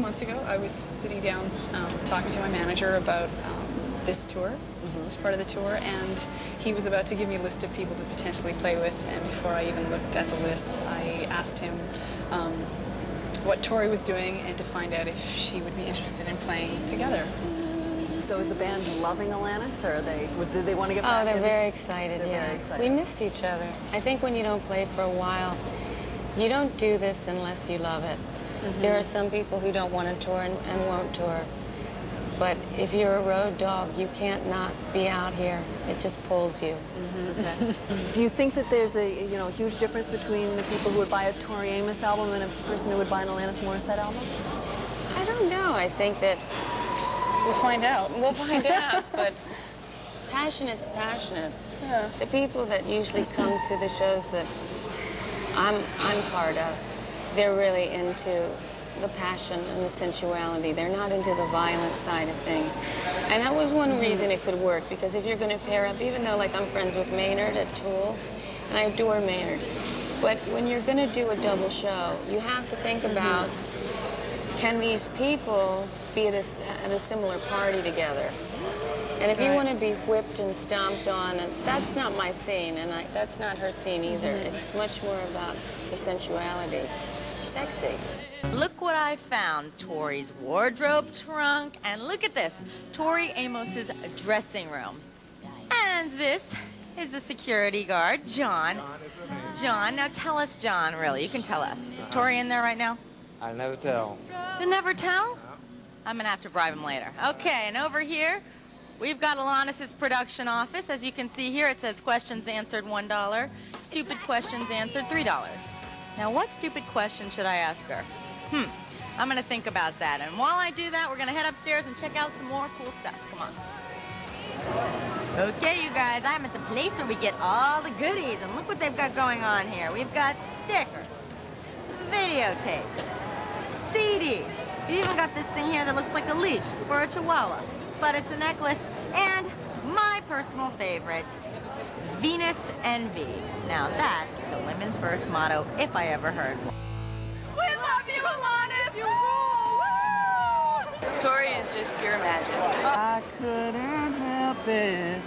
months ago, I was sitting down talking to my manager about this tour, this part of the tour, and he was about to give me a list of people to potentially play with, and before I even looked at the list, I asked him what Tori was doing and to find out if she would be interested in playing together. So is the band loving Alanis, or do they want to get back? Oh, they're very excited, They're yeah. very excited. We missed each other. I think when you don't play for a while, you don't do this unless you love it. There are some people who don't want to tour and won't tour. But if you're a road dog, you can't not be out here. It just pulls you. Okay. Do you think that there's a huge difference between the people who would buy a Tori Amos album and a person who would buy an Alanis Morissette album? I don't know. I think that We'll find out. we'll find out. But passionate's passionate. Yeah. The people that usually come to the shows that I'm part of, they're really into the passion and the sensuality. They're not into the violent side of things. And that was one reason it could work, because if you're going to pair up, even though like I'm friends with Maynard at Tool, and I adore Maynard, but when you're going to do a double show, you have to think about, can these people be at a similar party together? And if you want to be whipped and stomped on, and that's not my scene, and that's not her scene either. It's much more about the sensuality. Sexy. Look what I found. Tori's wardrobe trunk. And look at this. Tori Amos's dressing room. And this is the security guard, John. John, now tell us, John, really. You can tell us. Is Tori in there right now? I never tell. You never tell? I'm going to have to bribe him later. Okay, and over here, we've got Alanis's production office. As you can see here, it says questions answered $1, stupid questions answered $3. Now, what stupid question should I ask her? I'm going to think about that. And while I do that, we're going to head upstairs and check out some more cool stuff. Come on. Okay, you guys, I'm at the place where we get all the goodies. And look what they've got going on here. We've got stickers, videotape, CDs. You even got this thing here that looks like a leash for a chihuahua. But it's a necklace. And my personal favorite, Venus Envy. Now that is a women's first motto, if I ever heard one. We love you, Alanis! You rule! Tori is just pure magic. I couldn't help it.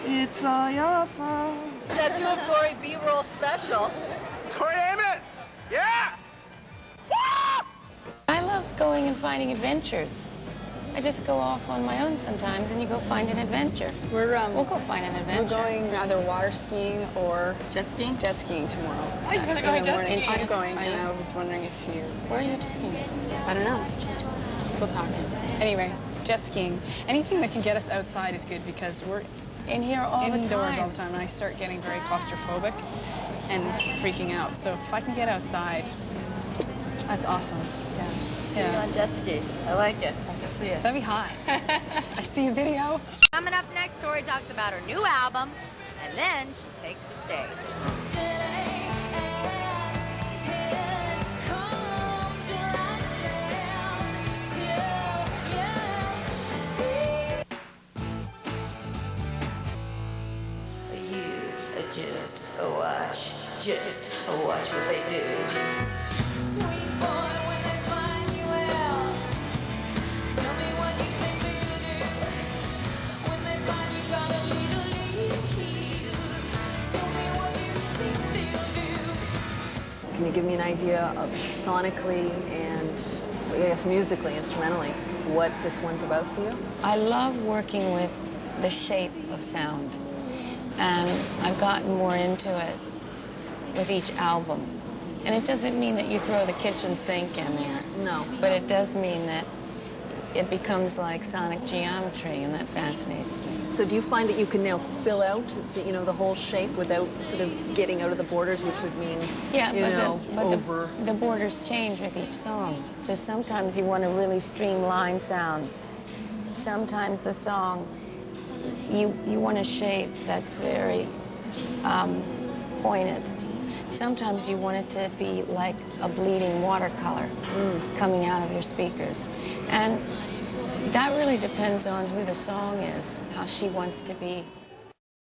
It's all your fault. Tattoo of Tori B-roll special. Tori Amos! Yeah! I love going and finding adventures. I just go off on my own sometimes, and you go find an adventure. We'll go find an adventure. We're going either water skiing or Jet skiing? jet skiing tomorrow. Oh, you guys are going jet skiing? I'm going, Are and you? I was wondering if you... Where are you taking? I don't know. We'll talk. Anyway, jet skiing. Anything that can get us outside is good, because we're In here all the time. indoors all the time, and I start getting very claustrophobic and freaking out. So if I can get outside, that's awesome. You're Yeah. on jet skis. I like it. I can see it. That'd be hot. I see a video. Coming up next, Tori talks about her new album, and then she takes the stage. Just watch what they do. Sweet boy, when they find you out, tell me what you think they'll do. When they find you got a little lead, tell me what you think they'll do. Can you give me an idea of sonically and, I guess, musically, instrumentally, what this one's about for you? I love working with the shape of sound, and I've gotten more into it with each album. And it doesn't mean that you throw the kitchen sink in there. No. But it does mean that it becomes like sonic geometry, and that fascinates me. So do you find that you can now fill out, the whole shape without sort of getting out of the borders, which would mean, Yeah, but over? the borders change with each song. So sometimes you want a really streamlined sound. Sometimes the song, you want a shape that's very pointed. Sometimes you want it to be like a bleeding watercolor coming out of your speakers. And that really depends on who the song is, how she wants to be